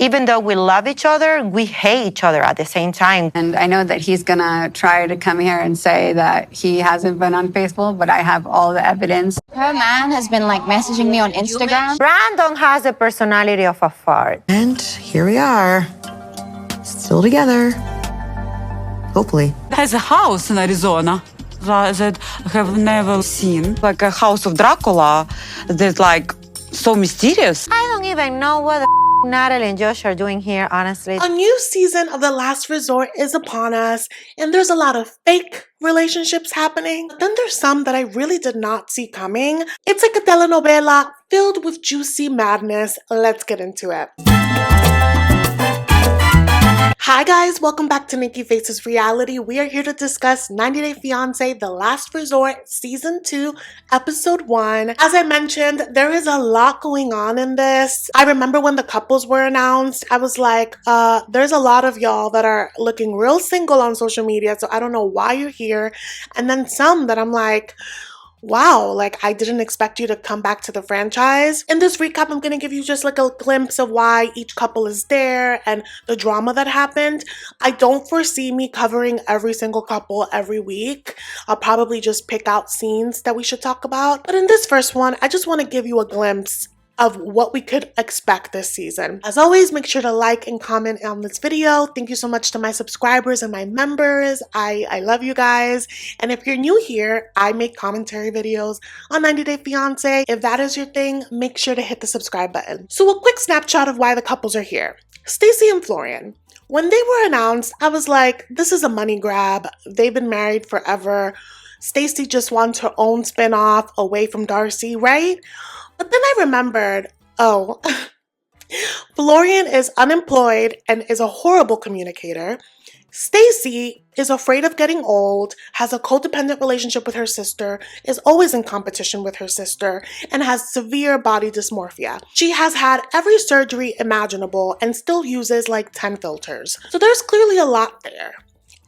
Even though we love each other, we hate each other at the same time. And I know that he's gonna try to come here and say that he hasn't been unfaithful, but I have all the evidence. Her man has been like messaging me on Instagram. Brandon has the personality of a fart. And here we are, still together. Hopefully. Has a house in Arizona that I have never seen. Like a house of Dracula that's like so mysterious. I don't even know what the Natalie and Josh are doing here, honestly. A new season of The Last Resort is upon us, and there's a lot of fake relationships happening. But then there's some that I really did not see coming. It's like a telenovela filled with juicy madness. Let's get into it. Hi guys, welcome back to Nikki Faces Reality. We are here to discuss 90 Day Fiancé The Last Resort Season 2, Episode 1. As I mentioned, there is a lot going on in this. I remember when the couples were announced, I was like, there's a lot of y'all that are looking real single on social media, so I don't know why you're here. And then some that I'm like, wow, like I didn't expect you to come back to the franchise. In this recap, I'm gonna give you just like a glimpse of why each couple is there and the drama that happened. I don't foresee me covering every single couple every week. I'll probably just pick out scenes that we should talk about. But in this first one, I just want to give you a glimpse of what we could expect this season. As always, make sure to like and comment on this video. Thank you so much to my subscribers and my members. I love you guys. And if you're new here, I make commentary videos on 90 Day Fiancé. If that is your thing, make sure to hit the subscribe button. So a quick snapshot of why the couples are here. Stacey and Florian. When they were announced, I was like, this is a money grab. They've been married forever. Stacey just wants her own spinoff away from Darcy, right? But then I remembered, oh, Florian is unemployed and is a horrible communicator. Stacey is afraid of getting old, has a codependent relationship with her sister, is always in competition with her sister, and has severe body dysmorphia. She has had every surgery imaginable and still uses like 10 filters. So there's clearly a lot there.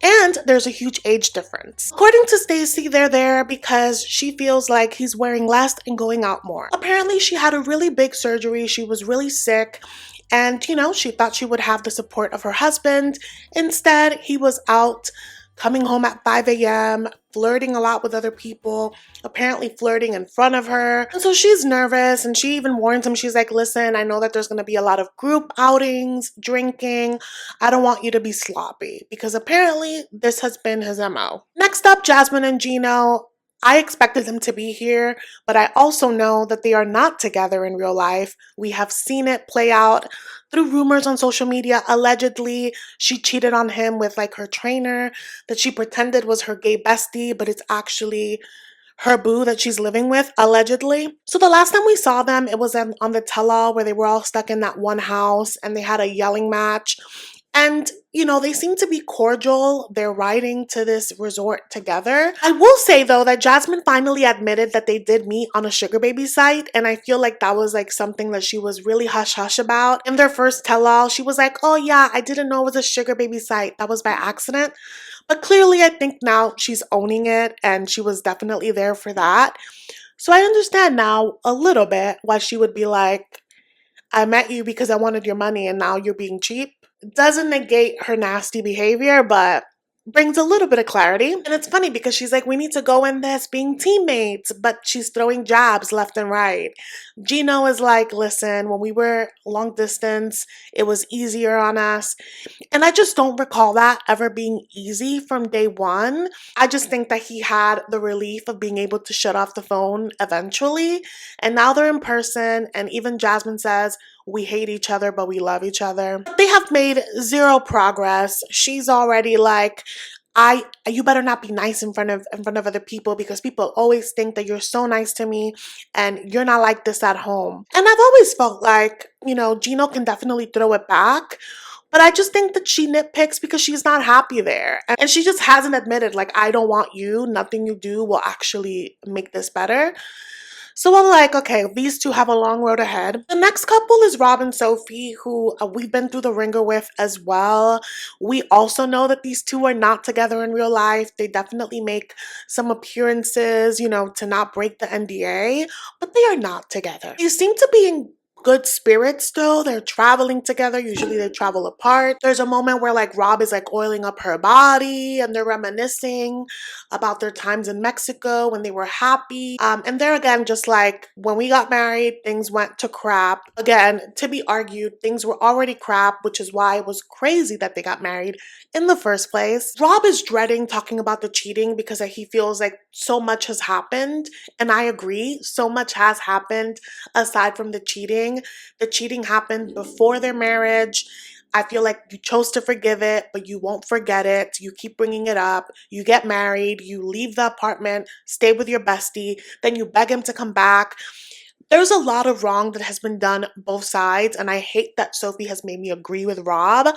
And there's a huge age difference. According to Stacey, they're there because she feels like he's wearing less and going out more. Apparently, she had a really big surgery. She was really sick. And, you know, she thought she would have the support of her husband. Instead, he was out coming home at 5 a.m., flirting a lot with other people, apparently flirting in front of her. And so she's nervous, and she even warns him. She's like, listen, I know that there's going to be a lot of group outings, drinking. I don't want you to be sloppy, because apparently this has been his MO. Next up, Jasmine&Gino. I expected them to be here, but I also know that they are not together in real life. We have seen it play out through rumors on social media. Allegedly, she cheated on him with like her trainer that she pretended was her gay bestie, but it's actually her boo that she's living with, allegedly. So the last time we saw them, it was on the tell-all where they were all stuck in that one house and they had a yelling match. And, you know, they seem to be cordial. They're riding to this resort together. I will say, though, that Jasmine finally admitted that they did meet on a sugar baby site. And I feel like that was like something that she was really hush-hush about. In their first tell-all, she was like, oh yeah, I didn't know it was a sugar baby site. That was by accident. But clearly, I think now she's owning it and she was definitely there for that. So I understand now a little bit why she would be like, I met you because I wanted your money and now you're being cheap. Doesn't negate her nasty behavior, but brings a little bit of clarity. And it's funny because she's like, we need to go in this being teammates, but she's throwing jabs left and right. Gino is like, listen, when we were long distance, it was easier on us. And I just don't recall that ever being easy from day one. I just think that he had the relief of being able to shut off the phone eventually. And now they're in person. And even Jasmine says, we hate each other, but we love each other. They have made zero progress. She's already like, you better not be nice in front of other people because people always think that you're so nice to me and you're not like this at home. And I've always felt like, you know, Gino can definitely throw it back. But I just think that she nitpicks because she's not happy there. And she just hasn't admitted, like, I don't want you. Nothing you do will actually make this better. So I'm like, okay, these two have a long road ahead. The next couple is Rob and Sophie, who we've been through the ringer with as well. We also know that these two are not together in real life. They definitely make some appearances, you know, to not break the NDA, but they are not together. They seem to be in good spirits though. They're traveling together. Usually they travel apart. There's a moment where like Rob is like oiling up her body and they're reminiscing about their times in Mexico when they were happy. And there again, just like when we got married, things went to crap. Again, to be argued, things were already crap, which is why it was crazy that they got married in the first place. Rob is dreading talking about the cheating because he feels like so much has happened. And I agree, so much has happened aside from the cheating. The cheating happened before their marriage. I feel like you chose to forgive it, but you won't forget it. You keep bringing it up. You get married, you leave the apartment, stay with your bestie, then you beg him to come back. There's a lot of wrong that has been done both sides, and I hate that Sophie has made me agree with Rob,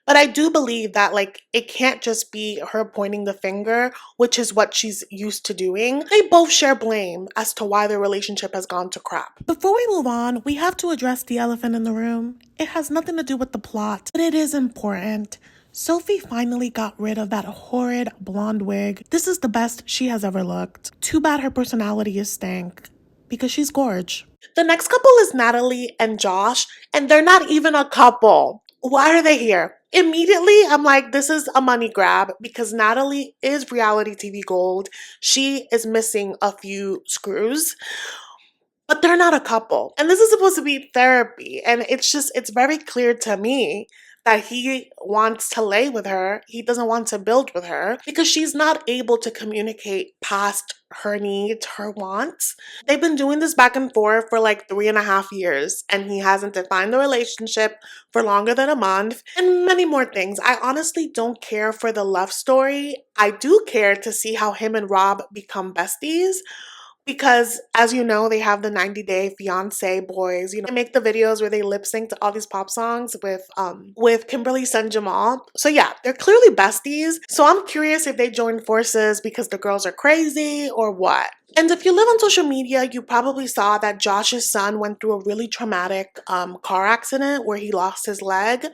but I do believe that like it can't just be her pointing the finger, which is what she's used to doing. They both share blame as to why their relationship has gone to crap. Before we move on, we have to address the elephant in the room. It has nothing to do with the plot, but it is important. Sophie finally got rid of that horrid blonde wig. This is the best she has ever looked. Too bad her personality is stank, because she's gorge. The next couple is Natalie and Josh, and they're not even a couple. Why are they here? Immediately, I'm like, this is a money grab because Natalie is reality TV gold. She is missing a few screws, but they're not a couple. And this is supposed to be therapy, and it's very clear to me that he wants to lay with her. He doesn't want to build with her because she's not able to communicate past her needs, her wants. They've been doing this back and forth for like 3.5 years, and he hasn't defined the relationship for longer than a month, and many more things. I honestly don't care for the love story. I do care to see how him and Rob become besties, because as you know, they have the 90-day fiance boys. You know, they make the videos where they lip sync to all these pop songs with Kimberly's son Jamal. So yeah, they're clearly besties. So I'm curious if they join forces because the girls are crazy or what. And if you live on social media, you probably saw that Josh's son went through a really traumatic car accident where he lost his leg.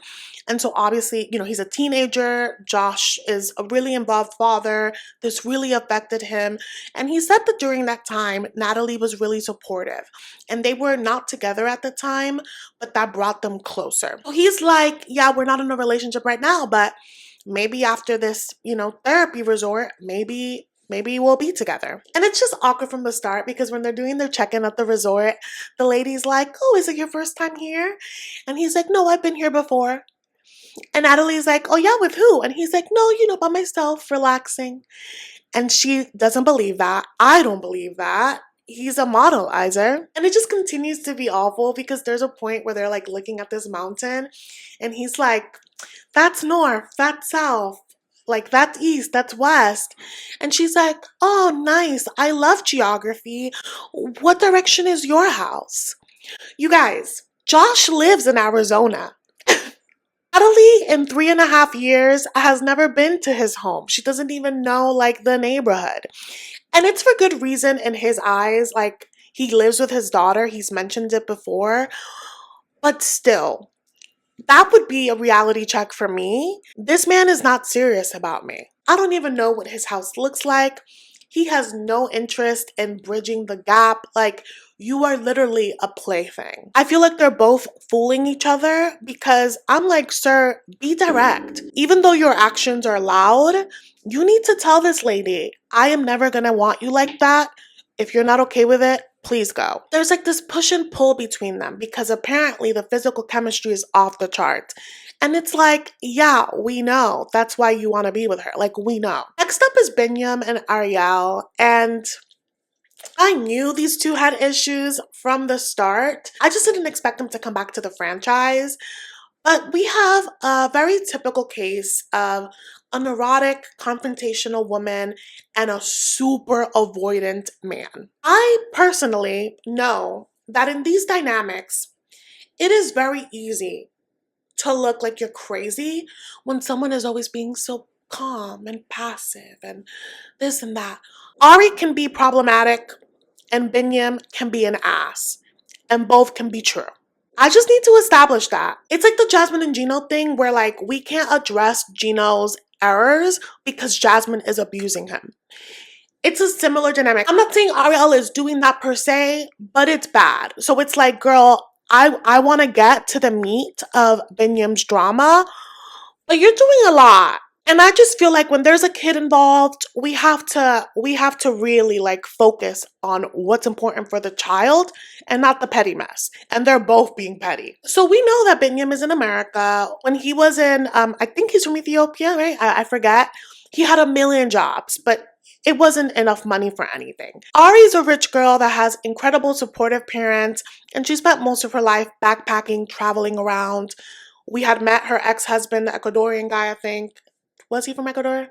And so obviously, you know, he's a teenager. Josh is a really involved father. This really affected him. And he said that during that time, Natalie was really supportive. And they were not together at the time, but that brought them closer. So he's like, yeah, we're not in a relationship right now, but maybe after this, you know, therapy resort, maybe we'll be together. And it's just awkward from the start because when they're doing their check-in at the resort, the lady's like, oh, is it your first time here? And he's like, no, I've been here before. And Natalie's like, oh yeah, with who? And he's like, no, you know, by myself, relaxing. And she doesn't believe that. I don't believe that. He's a modelizer. And it just continues to be awful because there's a point where they're like looking at this mountain and he's like, that's north, that's south. Like, that's east, that's west. And she's like, oh, nice. I love geography. What direction is your house? You guys, Josh lives in Arizona. Natalie, in 3.5 years, has never been to his home. She doesn't even know, like, the neighborhood. And it's for good reason in his eyes. Like, he lives with his daughter. He's mentioned it before. But still, that would be a reality check for me. This man is not serious about me. I don't even know what his house looks like. He has no interest in bridging the gap. Like, you are literally a plaything. I feel like they're both fooling each other because I'm like, sir, be direct. Even though your actions are loud, you need to tell this lady, I am never gonna want you like that. If you're not okay with it, please go. There's like this push and pull between them because apparently the physical chemistry is off the chart. And it's like, yeah, we know. That's why you want to be with her. Like, we know. Next up is Biniyam&Ariela. And I knew these two had issues from the start. I just didn't expect them to come back to the franchise. But we have a very typical case of a neurotic, confrontational woman and a super avoidant man. I personally know that in these dynamics, it is very easy to look like you're crazy when someone is always being so calm and passive and this and that. Ari can be problematic and Biniyam can be an ass, and both can be true. I just need to establish that. It's like the Jasmine&Gino thing where like we can't address Gino's errors because Jasmine is abusing him. It's a similar dynamic. I'm not saying Ariel is doing that per se, but it's bad. So it's like, girl, I want to get to the meat of Biniyam's drama, but you're doing a lot. And I just feel like when there's a kid involved, we have to really like focus on what's important for the child and not the petty mess. And they're both being petty. So we know that Biniyam is in America. When he was in, I think he's from Ethiopia, right? I forget. He had 1,000,000 jobs, but it wasn't enough money for anything. Ari's a rich girl that has incredible supportive parents, and she spent most of her life backpacking, traveling around. We had met her ex-husband, the Ecuadorian guy, I think. Was he from Ecuador?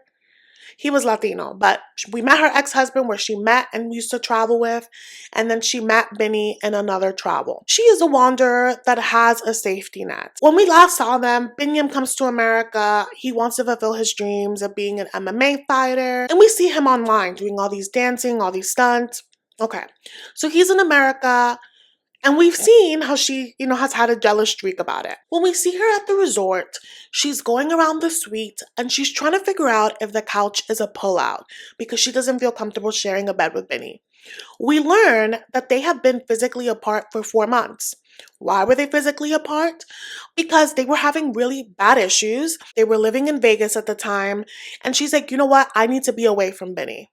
He was Latino, but we met her ex-husband where she met and used to travel with, and then she met Bini in another travel. She is a wanderer that has a safety net. When we last saw them, Biniyam comes to America. He wants to fulfill his dreams of being an MMA fighter, and we see him online doing all these dancing, all these stunts. Okay, so he's in America. And we've seen how she, has had a jealous streak about it. When we see her at the resort, she's going around the suite and she's trying to figure out if the couch is a pullout because she doesn't feel comfortable sharing a bed with Bini. We learn that they have been physically apart for 4 months. Why were they physically apart? Because they were having really bad issues. They were living in Vegas at the time. And she's like, you know what? I need to be away from Bini.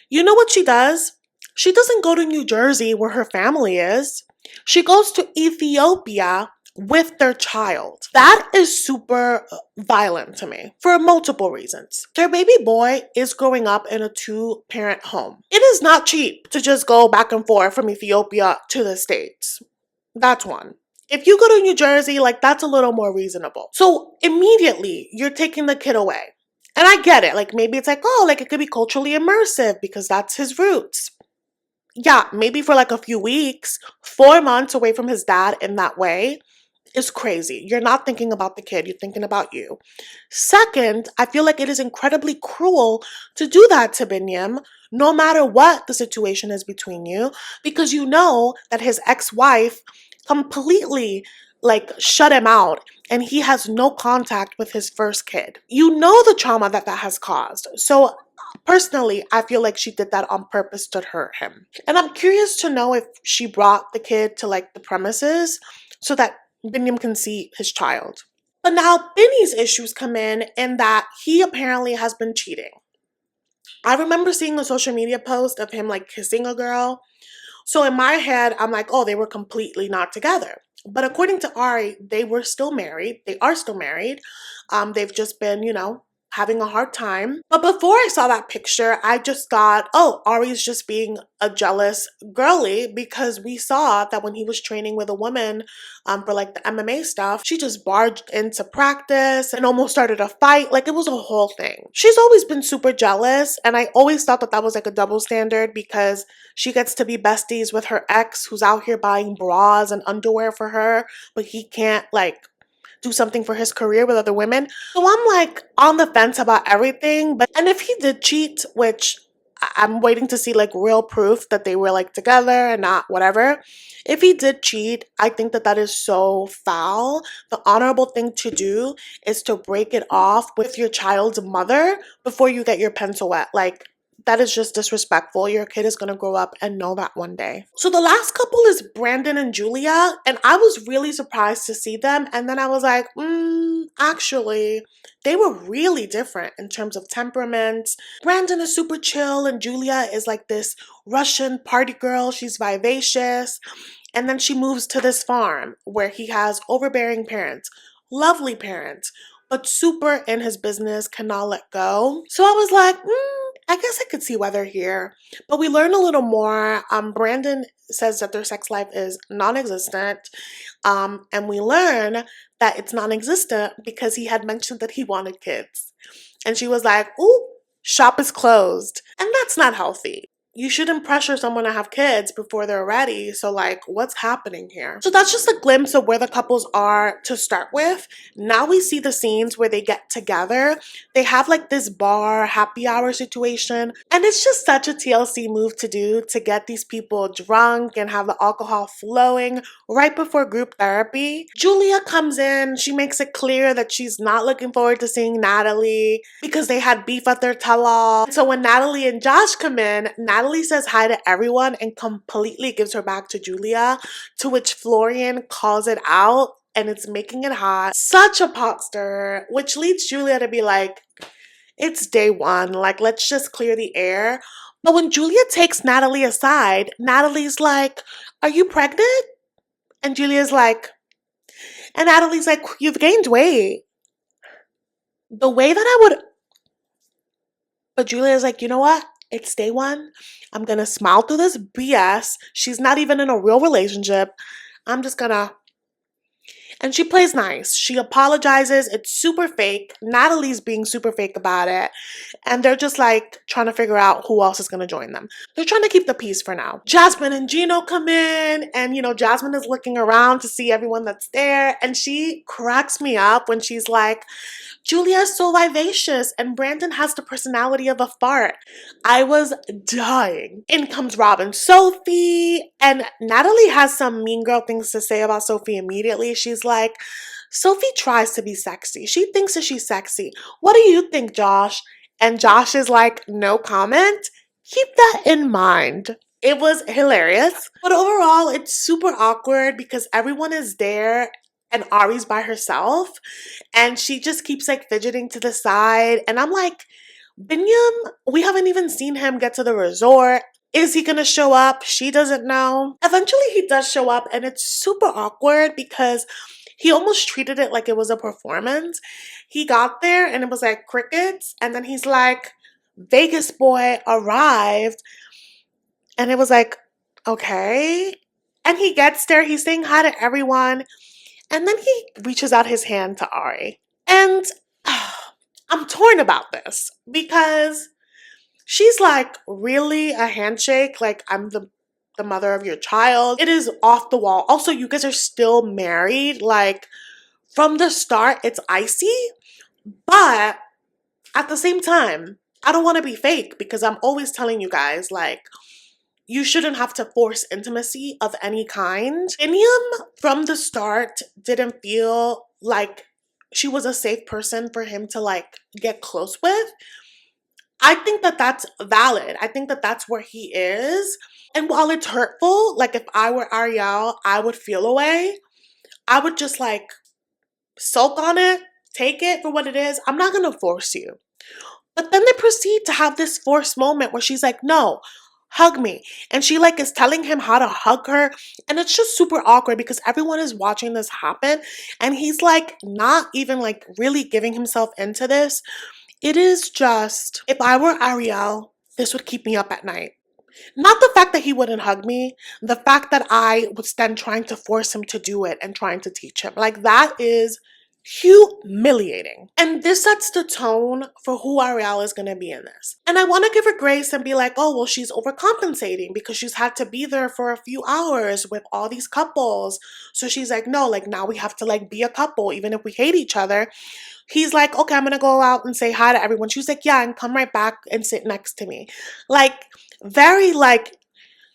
You know what she does? She doesn't go to New Jersey where her family is. She goes to Ethiopia with their child. That is super violent to me for multiple reasons. Their baby boy is growing up in a 2-parent home. It is not cheap to just go back and forth from Ethiopia to the States. That's one. If you go to New Jersey, that's a little more reasonable. So immediately you're taking the kid away. And I get it. Maybe it's it could be culturally immersive because that's his roots. Yeah, maybe for a few weeks. 4 months away from his dad in that way is crazy. You're not thinking about the kid, you're thinking about you. Second, I feel like it is incredibly cruel to do that to Biniyam, no matter what the situation is between you, because you know that his ex-wife completely shut him out and he has no contact with his first kid. You know the trauma that has caused. So personally, I feel like she did that on purpose to hurt him. And I'm curious to know if she brought the kid to the premises so that Biniyam can see his child. But now Bini's issues come in that he apparently has been cheating. I remember seeing a social media post of him kissing a girl. So in my head, I'm oh, they were completely not together. But according to Ari, they were still married. They are still married. They've just been, having a hard time. But before I saw that picture, I just thought, oh, Ari's just being a jealous girly because we saw that when he was training with a woman for the MMA stuff, she just barged into practice and almost started a fight. It was a whole thing. She's always been super jealous, and I always thought that was a double standard because she gets to be besties with her ex who's out here buying bras and underwear for her, but he can't do something for his career with other women. So I'm on the fence about everything. And if he did cheat, which I'm waiting to see real proof that they were together and not whatever. If he did cheat, I think that is so foul. The honorable thing to do is to break it off with your child's mother before you get your pencil wet. That is just disrespectful. Your kid is going to grow up and know that one day. So the last couple is Brandon and Julia. And I was really surprised to see them. And then I was like, actually, they were really different in terms of temperament. Brandon is super chill and Julia is this Russian party girl. She's vivacious. And then she moves to this farm where he has overbearing parents, lovely parents, but super in his business, cannot let go. So I was like, I guess I could see why they're here. But we learn a little more. Brandon says that their sex life is non-existent. And we learn that it's non-existent because he had mentioned that he wanted kids. And she was like, ooh, shop is closed. And that's not healthy. You shouldn't pressure someone to have kids before they're ready. So what's happening here? So that's just a glimpse of where the couples are to start with. Now we see the scenes where they get together. They have this bar happy hour situation. And it's just such a TLC move to do to get these people drunk and have the alcohol flowing right before group therapy. Julia comes in. She makes it clear that she's not looking forward to seeing Natalie because they had beef at their tell-all. So when Natalie and Josh come in, Natalie Natalie says hi to everyone and completely gives her back to Julia, to which Florian calls it out and it's making it hot. Such a pot stir, which leads Julia to be like, it's day one, like let's just clear the air. But when Julia takes Natalie aside, Natalie's like, are you pregnant? And Julia's like, and Natalie's like, you've gained weight. The way that I would, but Julia's like, you know what? It's day one. I'm gonna smile through this BS. She's not even in a real relationship. I'm just gonna, and she plays nice. She apologizes. It's super fake. Natalie's being super fake about it. And they're just like trying to figure out who else is going to join them. They're trying to keep the peace for now. Jasmine&Gino come in and, Jasmine is looking around to see everyone that's there. And she cracks me up when she's like, Julia's so vivacious and Brandon has the personality of a fart. I was dying. In comes Rob and Sophie, and Natalie has some mean girl things to say about Sophie immediately. She's like, Sophie tries to be sexy. She thinks that she's sexy. What do you think, Josh? And Josh is like, no comment. Keep that in mind. It was hilarious. But overall, it's super awkward because everyone is there and Ari's by herself and she just keeps like fidgeting to the side. And I'm like, Biniyam, we haven't even seen him get to the resort. Is he gonna show up? She doesn't know. Eventually he does show up and it's super awkward because he almost treated it like it was a performance. He got there and it was like crickets and then he's like, Vegas boy arrived. And it was like, okay. And he gets there, he's saying hi to everyone. And then he reaches out his hand to Ari. And I'm torn about this because she's like, really? A handshake? Like, I'm the mother of your child? It is off the wall. Also, you guys are still married. Like, from the start, it's icy. But at the same time, I don't want to be fake because I'm always telling you guys, like, you shouldn't have to force intimacy of any kind. Biniyam, from the start, didn't feel like she was a safe person for him to, like, get close with. I think that that's valid. I think that that's where he is. And while it's hurtful, like, if I were Ariel, I would feel away. I would just, like, sulk on it, take it for what it is. I'm not gonna force you. But then they proceed to have this forced moment where she's like, no, hug me. And she like is telling him how to hug her. And it's just super awkward because everyone is watching this happen. And he's like not even like really giving himself into this. It is just, if I were Ariel, this would keep me up at night. Not the fact that he wouldn't hug me, the fact that I was then trying to force him to do it and trying to teach him. Like that is humiliating. And this sets the tone for who Ariel is going to be in this. And I want to give her grace and be like, oh, well, she's overcompensating because she's had to be there for a few hours with all these couples. So she's like, no, like now we have to like be a couple, even if we hate each other. He's like, okay, I'm going to go out and say hi to everyone. She's like, yeah, and come right back and sit next to me. Like, very like,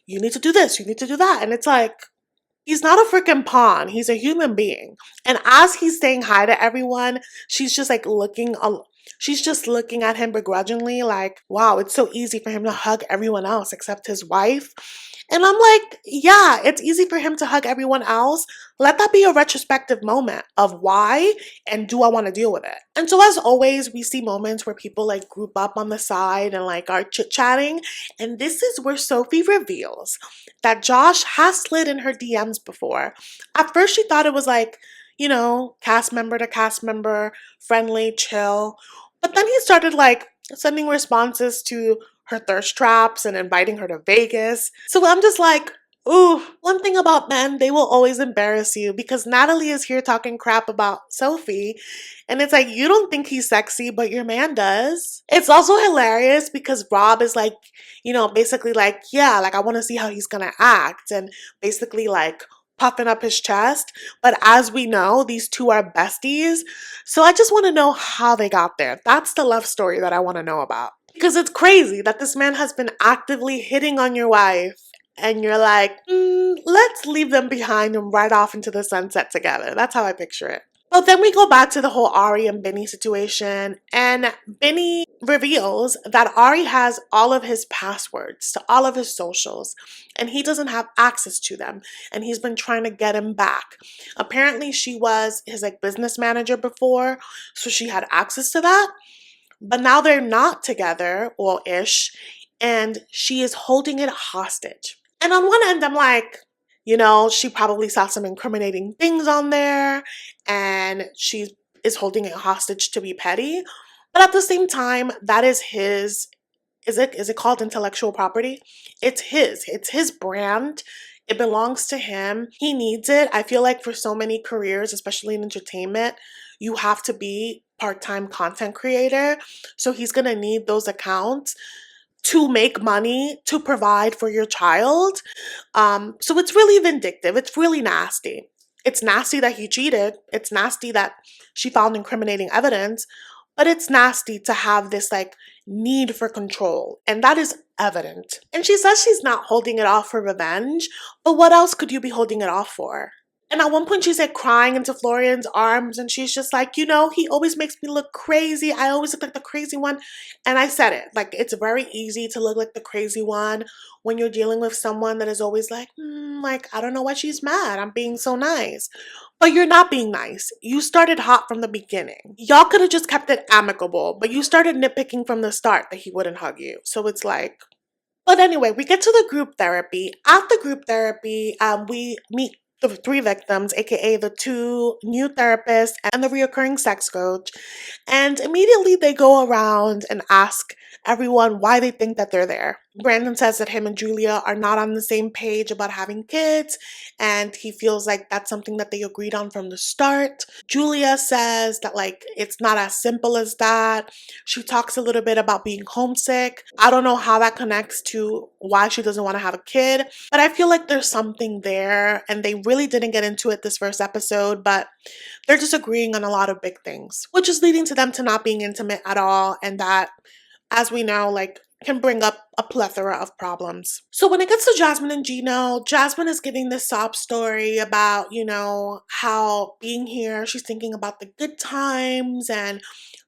you need to do this, you need to do that. And it's like, he's not a freaking pawn. He's a human being. And as he's saying hi to everyone, she's just like looking at him begrudgingly like, wow, it's so easy for him to hug everyone else except his wife. And I'm like, yeah, it's easy for him to hug everyone else. Let that be a retrospective moment of why and do I want to deal with it. And so as always, we see moments where people like group up on the side and like are chit-chatting. And this is where Sophie reveals that Josh has slid in her DMs before. At first she thought it was like, you know, cast member to cast member, friendly, chill. But then he started like sending responses to her thirst traps and inviting her to Vegas. So I'm just like, ooh, one thing about men, they will always embarrass you because Natalie is here talking crap about Sophie. And it's like, you don't think he's sexy, but your man does. It's also hilarious because Rob is like, you know, basically like, yeah, like I want to see how he's going to act. And basically like puffing up his chest. But as we know, these two are besties. So I just want to know how they got there. That's the love story that I want to know about. Because it's crazy that this man has been actively hitting on your wife and you're like, let's leave them behind and ride off into the sunset together. That's how I picture it. But then we go back to the whole Ari and Bini situation, and Bini reveals that Ari has all of his passwords to all of his socials, and he doesn't have access to them, and he's been trying to get him back. Apparently, she was his like business manager before, so she had access to that, but now they're not together, well, ish, and she is holding it hostage. And on one end, I'm like, you know, she probably saw some incriminating things on there and she is holding it hostage to be petty. But at the same time, that is his, is it called intellectual property? It's his. It's his brand. It belongs to him. He needs it. I feel like for so many careers, especially in entertainment, you have to be part-time content creator. So he's going to need those accounts to make money to provide for your child. So it's really vindictive. It's really nasty. It's nasty that he cheated. It's nasty that she found incriminating evidence, but it's nasty to have this like need for control. And that is evident. And she says she's not holding it off for revenge, but what else could you be holding it off for? And at one point she's like crying into Florian's arms and she's just like, you know, he always makes me look crazy. I always look like the crazy one. And I said it, like it's very easy to look like the crazy one when you're dealing with someone that is always like, like, I don't know why she's mad. I'm being so nice. But you're not being nice. You started hot from the beginning. Y'all could have just kept it amicable, but you started nitpicking from the start that he wouldn't hug you. So it's like, but anyway, we get to the group therapy. At the group therapy, we meet the three victims, aka the two new therapists and the reoccurring sex coach. And immediately they go around and ask everyone why they think that they're there. Brandon says that him and Julia are not on the same page about having kids, and he feels like that's something that they agreed on from the start. Julia says that like it's not as simple as that. She talks a little bit about being homesick. I don't know how that connects to why she doesn't want to have a kid, but I feel like there's something there, and they really didn't get into it this first episode, but they're disagreeing on a lot of big things, which is leading to them to not being intimate at all, and that, as we know, like can bring up a plethora of problems. So when it gets to Jasmine&Gino, Jasmine is giving this sob story about, you know, how being here, she's thinking about the good times and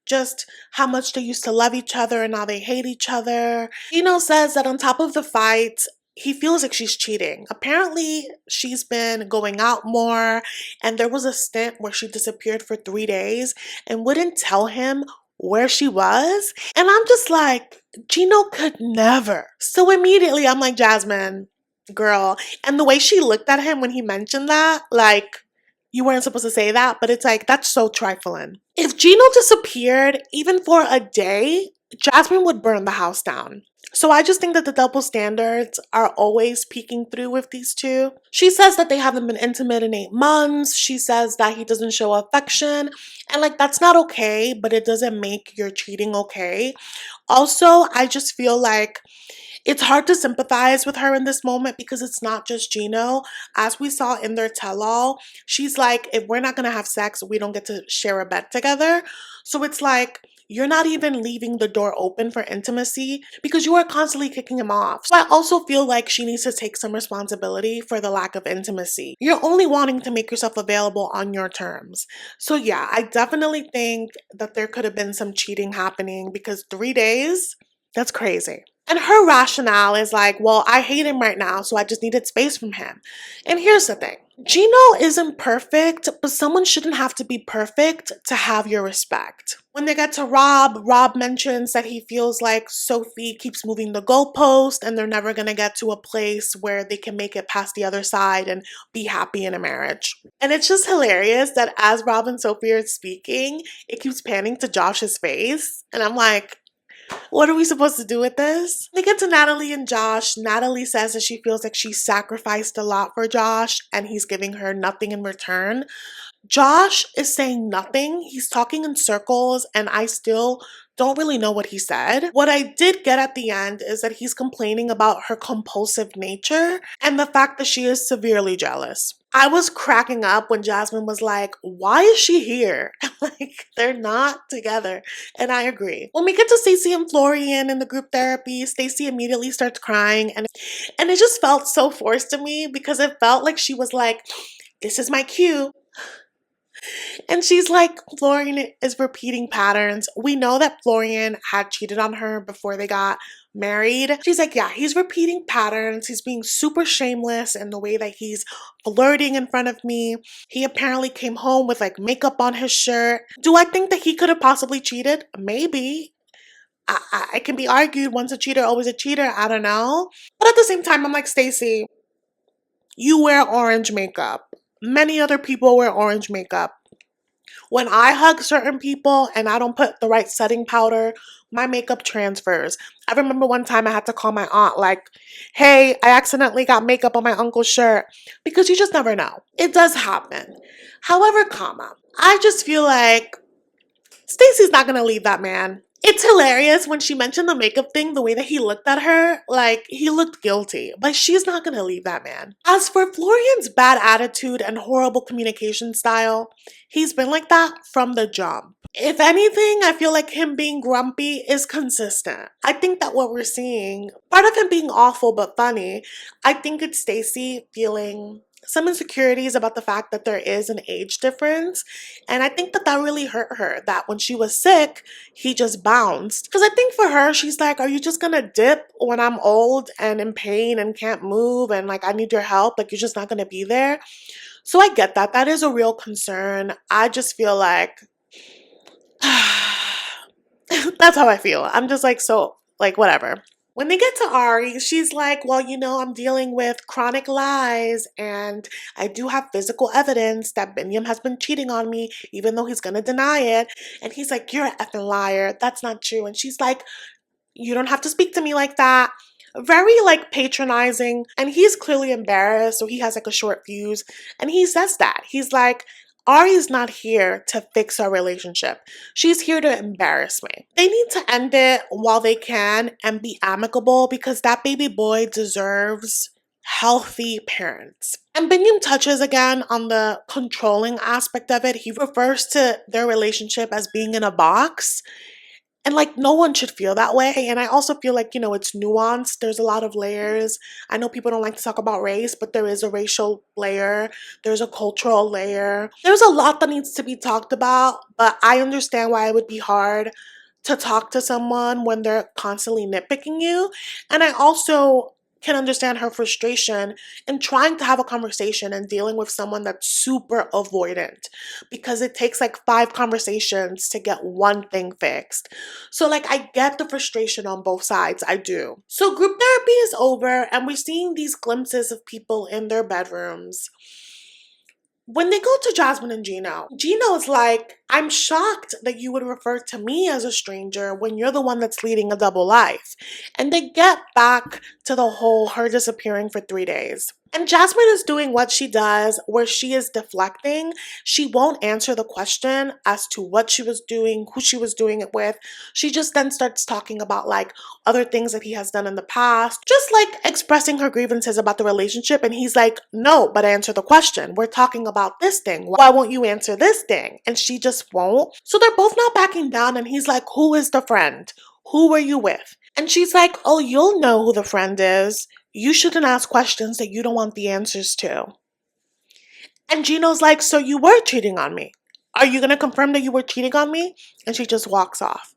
just how much they used to love each other and now they hate each other. Gino says that on top of the fight, he feels like she's cheating. Apparently, she's been going out more, and there was a stint where she disappeared for 3 days and wouldn't tell him where she was. And I'm just like, Gino could never. So immediately I'm like, Jasmine, girl. And the way she looked at him when he mentioned that, like, you weren't supposed to say that, but it's like, that's so trifling. If Gino disappeared, even for a day, Jasmine would burn the house down. So I just think that the double standards are always peeking through with these two. She says that they haven't been intimate in 8 months. She says that he doesn't show affection. And like, that's not okay, but it doesn't make your cheating okay. Also, I just feel like it's hard to sympathize with her in this moment because it's not just Gino. As we saw in their tell-all, she's like, if we're not going to have sex, we don't get to share a bed together. So it's like, you're not even leaving the door open for intimacy because you are constantly kicking him off. So I also feel like she needs to take some responsibility for the lack of intimacy. You're only wanting to make yourself available on your terms. So yeah, I definitely think that there could have been some cheating happening because 3 days, that's crazy. And her rationale is like, well, I hate him right now, so I just needed space from him. And here's the thing. Gino isn't perfect, but someone shouldn't have to be perfect to have your respect. When they get to Rob, Rob mentions that he feels like Sophie keeps moving the goalpost and they're never going to get to a place where they can make it past the other side and be happy in a marriage. And it's just hilarious that as Rob and Sophie are speaking, it keeps panning to Josh's face. And I'm like, what are we supposed to do with this? We get to Natalie and Josh. Natalie says that she feels like she sacrificed a lot for Josh and he's giving her nothing in return. Josh is saying nothing. He's talking in circles and I still don't really know what he said. What I did get at the end is that he's complaining about her compulsive nature and the fact that she is severely jealous. I was cracking up when Jasmine was like, why is she here? Like, they're not together. And I agree. When we get to Stacey&Florian in the group therapy, Stacey immediately starts crying and it just felt so forced to me because it felt like she was like, this is my cue. And she's like, Florian is repeating patterns. We know that Florian had cheated on her before they got married. She's like, yeah, he's repeating patterns. He's being super shameless in the way that he's flirting in front of me. He apparently came home with like makeup on his shirt. Do I think that he could have possibly cheated? Maybe. I can be argued, once a cheater, always a cheater. I don't know. But at the same time, I'm like, Stacey, you wear orange makeup. Many other people wear orange makeup. When I hug certain people and I don't put the right setting powder, my makeup transfers. I remember one time I had to call my aunt like, hey, I accidentally got makeup on my uncle's shirt, because you just never know. It does happen. However, I just feel like Stacey's not gonna leave that man. It's hilarious when she mentioned the makeup thing, the way that he looked at her, like he looked guilty, but she's not gonna leave that man. As for Florian's bad attitude and horrible communication style, he's been like that from the jump. If anything, I feel like him being grumpy is consistent. I think that what we're seeing, part of him being awful but funny, I think it's Stacey feeling some insecurities about the fact that there is an age difference. And I think that that really hurt her, that when she was sick, he just bounced. Because I think for her, she's like, are you just gonna dip when I'm old and in pain and can't move and like I need your help? Like you're just not gonna be there? So I get that. That is a real concern. I just feel like that's how I feel. I'm just like, so like whatever. When they get to Ari, she's like, well, you know, I'm dealing with chronic lies and I do have physical evidence that Biniyam has been cheating on me, even though he's gonna deny it. And he's like, you're an effing liar. That's not true. And she's like, you don't have to speak to me like that. Very like patronizing. And he's clearly embarrassed, so he has like a short fuse. And he says that. He's like, Ari's not here to fix our relationship. She's here to embarrass me. They need to end it while they can and be amicable, because that baby boy deserves healthy parents. And Biniyam touches again on the controlling aspect of it. He refers to their relationship as being in a box. And like no one should feel that way. And I also feel like, you know, it's nuanced. There's a lot of layers. I know people don't like to talk about race, but there is a racial layer. There's a cultural layer. There's a lot that needs to be talked about, but I understand why it would be hard to talk to someone when they're constantly nitpicking you. And I also can understand her frustration in trying to have a conversation and dealing with someone that's super avoidant, because it takes like 5 conversations to get one thing fixed. So like I get the frustration on both sides, I do. So group therapy is over and we're seeing these glimpses of people in their bedrooms. When they go to Jasmine and Gino, Gino's like, I'm shocked that you would refer to me as a stranger when you're the one that's leading a double life. And they get back to the whole her disappearing for 3 days. And Jasmine is doing what she does, where she is deflecting. She won't answer the question as to what she was doing, who she was doing it with. She just then starts talking about like other things that he has done in the past, just like expressing her grievances about the relationship. And he's like, no, but answer the question. We're talking about this thing. Why won't you answer this thing? And she just won't. So they're both not backing down. And he's like, who is the friend? Who were you with? And she's like, oh, you'll know who the friend is. You shouldn't ask questions that you don't want the answers to. And Gino's like, so you were cheating on me. Are you going to confirm that you were cheating on me? And she just walks off.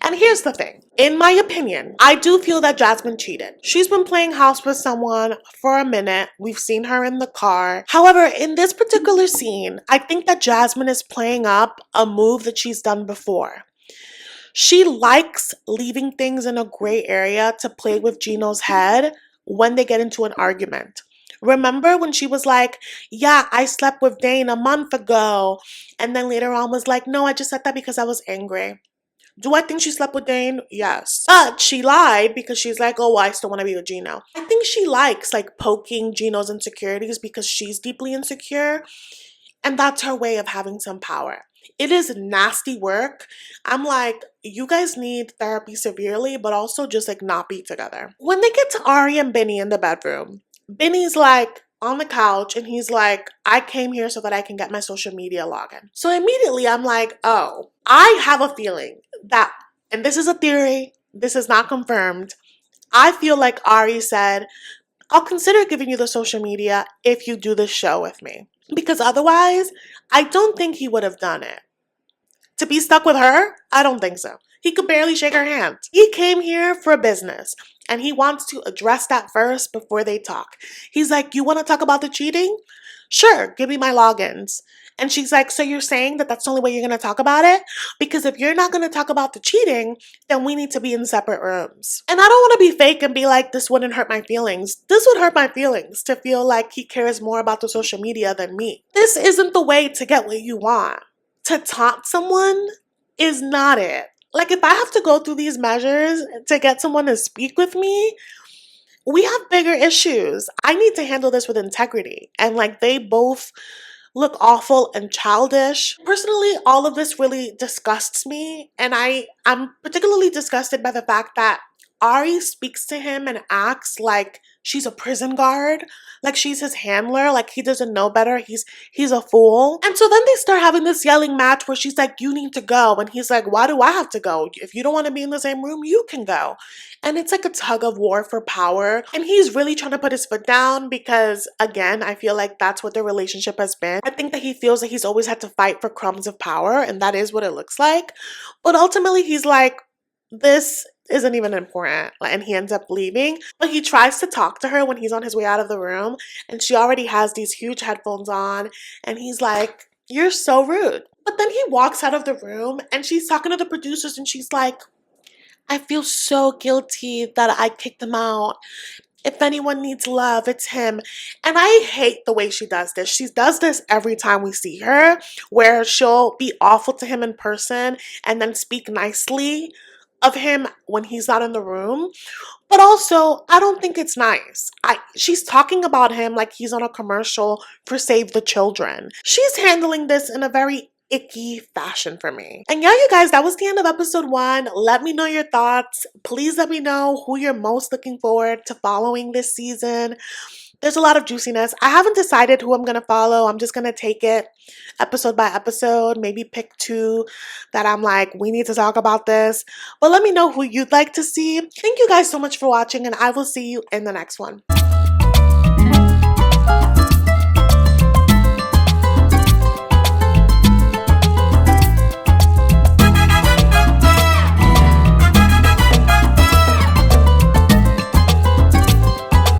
And here's the thing. In my opinion, I do feel that Jasmine cheated. She's been playing house with someone for a minute. We've seen her in the car. However, in this particular scene, I think that Jasmine is playing up a move that she's done before. She likes leaving things in a gray area to play with Gino's head when they get into an argument. Remember when she was like, yeah, I slept with Dane a month ago. And then later on was like, no, I just said that because I was angry. Do I think she slept with Dane? Yes. But she lied because she's like, oh, well, I still want to be with Gino. I think she likes like poking Gino's insecurities because she's deeply insecure. And that's her way of having some power. It is nasty work. I'm like, you guys need therapy severely, but also just like not be together. When they get to Ari and Bini in the bedroom, Bini's like on the couch and he's like, I came here so that I can get my social media login. So immediately I'm like, oh, I have a feeling that, and this is a theory, this is not confirmed. I feel like Ari said, I'll consider giving you the social media if you do this show with me. Because otherwise, I don't think he would have done it. To be stuck with her? I don't think so. He could barely shake her hand. He came here for business, and he wants to address that first before they talk. He's like, you want to talk about the cheating? Sure, give me my logins. And she's like, so you're saying that that's the only way you're going to talk about it? Because if you're not going to talk about the cheating, then we need to be in separate rooms. And I don't want to be fake and be like, this wouldn't hurt my feelings. This would hurt my feelings to feel like he cares more about the social media than me. This isn't the way to get what you want. To taunt someone is not it. Like, if I have to go through these measures to get someone to speak with me, we have bigger issues. I need to handle this with integrity. And like, they both look awful and childish. Personally, all of this really disgusts me. And I'm particularly disgusted by the fact that Ari speaks to him and acts like she's a prison guard, like she's his handler, like he doesn't know better, he's a fool. And so then they start having this yelling match where she's like, you need to go. And he's like, why do I have to go? If you don't want to be in the same room, you can go. And it's like a tug of war for power. And he's really trying to put his foot down because, again, I feel like that's what their relationship has been. I think that he feels that he's always had to fight for crumbs of power, and that is what it looks like. But ultimately, he's like, this isn't even important, and he ends up leaving. But he tries to talk to her when he's on his way out of the room, and she already has these huge headphones on, and he's like, you're so rude. But then he walks out of the room, and she's talking to the producers, and she's like, I feel so guilty that I kicked him out. If anyone needs love, it's him. And I hate the way she does this. She does this every time we see her, where she'll be awful to him in person and then speak nicely of him when he's not in the room. But also, I don't think it's nice. She's talking about him like he's on a commercial for Save the Children. She's handling this in a very icky fashion for me. And yeah, you guys, that was the end of episode 1. Let me know your thoughts. Please let me know who you're most looking forward to following this season. There's a lot of juiciness. I haven't decided who I'm going to follow. I'm just going to take it episode by episode, maybe pick 2 that I'm like, we need to talk about this. But let me know who you'd like to see. Thank you guys so much for watching, and I will see you in the next one.